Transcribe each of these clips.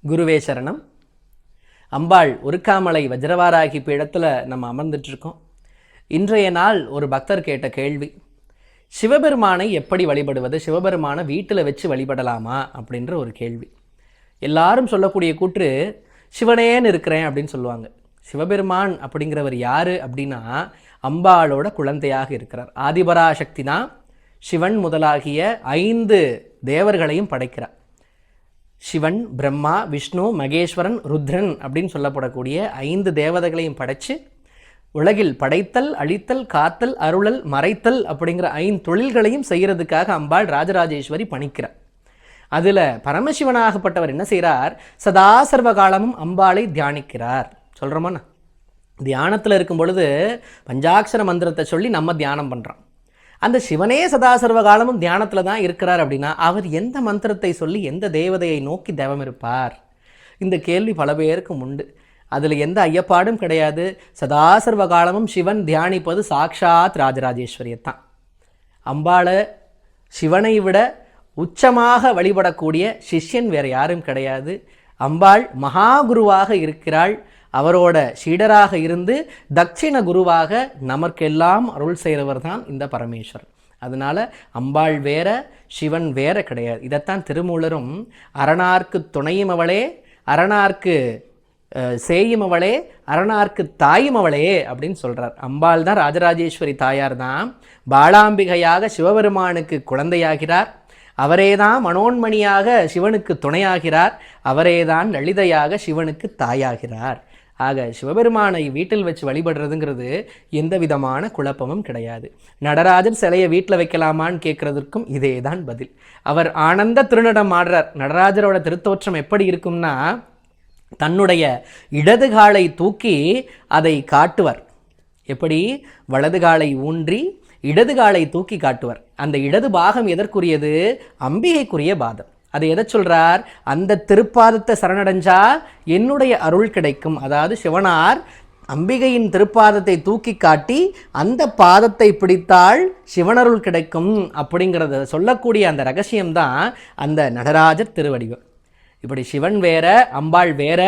குருவே சரணம். அம்பாள் உருக்காமலை வஜ்ரவாராகி பீடத்தில் நம்ம அமர்ந்துட்டுருக்கோம். இன்றைய நாள் ஒரு பக்தர் கேட்ட கேள்வி, சிவபெருமானை எப்படி வழிபடுவது, சிவபெருமானை வீட்டில் வச்சு வழிபடலாமா அப்படின்ற ஒரு கேள்வி. எல்லாரும் சொல்லக்கூடிய கூற்று சிவனேன்னு இருக்கிறேன் அப்படின்னு சொல்லுவாங்க. சிவபெருமான் அப்படிங்கிறவர் யார் அப்படின்னா அம்பாளோட குழந்தையாக இருக்கிறார். ஆதிபராசக்தி தான் சிவன் முதலாகிய 5 தேவர்களையும் படைக்கிறார். சிவன், பிரம்மா, விஷ்ணு, மகேஸ்வரன், ருத்ரன் அப்படின்னு சொல்லப்படக்கூடிய 5 தேவதைகளையும் படைச்சு உலகில் படைத்தல், அழித்தல், காத்தல், அருளல், மறைத்தல் அப்படிங்கிற 5 தொழில்களையும் செய்கிறதுக்காக அம்பாள் ராஜராஜேஸ்வரி பணிக்கிறார். அதில் பரமசிவனாகப்பட்டவர் என்ன செய்கிறார், சதா சர்வ காலமும் அம்பாளை தியானிக்கிறார். சொல்கிறோமாண்ணா, தியானத்தில் இருக்கும் பொழுது பஞ்சாட்சர மந்திரத்தை சொல்லி நம்ம தியானம் பண்ணுறோம். அந்த சிவனே சதாசர்வ காலமும் தியானத்தில் தான் இருக்கிறார் அப்படின்னா அவர் எந்த மந்திரத்தை சொல்லி எந்த தேவதையை நோக்கி தவம் இருப்பார்? இந்த கேள்வி பல பேருக்கும் உண்டு. அதில் எந்த ஐயப்பாடும் கிடையாது. சதாசர்வ காலமும் சிவன் தியானிப்பது சாக்ஷாத் ராஜராஜேஸ்வரியத்தான். அம்பாளை சிவனை விட உச்சமாக வழிபடக்கூடிய சிஷ்யன் வேறு யாரும் கிடையாது. அம்பாள் மகாகுருவாக இருக்கிறாள். அவரோட சீடராக இருந்து தட்சிண குருவாக நமக்கெல்லாம் அருள் செய்கிறவர் தான் இந்த பரமேஸ்வரன். அதனால் அம்பாள் வேற, சிவன் வேற கிடையாது. இதைத்தான் திருமூலரும் அரணார்க்கு துணையும் அவளே, அரணார்க்கு சேயும் அவளே, அரணார்க்கு தாயும் அவளே அப்படின்னு சொல்கிறார். அம்பாள் தான் ராஜராஜேஸ்வரி தாயார் தான் பாலாம்பிகையாக சிவபெருமானுக்கு குழந்தையாகிறார். அவரேதான் மனோன்மணியாக சிவனுக்கு துணையாகிறார். அவரேதான் லலிதையாக சிவனுக்கு தாயாகிறார். ஆக சிவபெருமானை வீட்டில் வச்சு வழிபடுறதுங்கிறது எந்த விதமான குழப்பமும் கிடையாது. நடராஜர் சிலையை வீட்டில் வைக்கலாமான்னு கேட்குறதுக்கும் இதே தான் பதில். அவர் ஆனந்த திருநடம் ஆடுறார். நடராஜரோட திருத்தோற்றம் எப்படி இருக்கும்னா, தன்னுடைய இடது காலை தூக்கி அதை காட்டுவர். எப்படி? வலது காலை ஊன்றி இடது காலை தூக்கி காட்டுவர். அந்த இடது பாகம் எதற்குரியது? அம்பிகைக்குரிய பாதம். அதை எதை சொல்கிறார்? அந்த திருப்பாதத்தை சரணடைஞ்சா என்னுடைய அருள் கிடைக்கும். அதாவது சிவனார் அம்பிகையின் திருப்பாதத்தை தூக்கி காட்டி அந்த பாதத்தை பிடித்தால் சிவனருள் கிடைக்கும் அப்படிங்கிறத சொல்லக்கூடிய அந்த ரகசியம்தான் அந்த நடராஜர் திருவடிவம். இப்படி சிவன் வேற, அம்பாள் வேற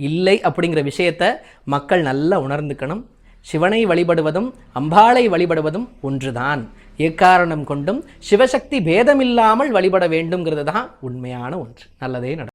இல்லை அப்படிங்கிற விஷயத்தை மக்கள் நல்லா உணர்ந்துக்கணும். சிவனை வழிபடுவதும் அம்பாளை வழிபடுவதும் ஒன்றுதான். எக்காரணம் கொண்டும் சிவசக்தி பேதமில்லாமல் வழிபட வேண்டும்ங்கிறது தான் உண்மையான ஒன்று. நல்லதே நடக்கும்.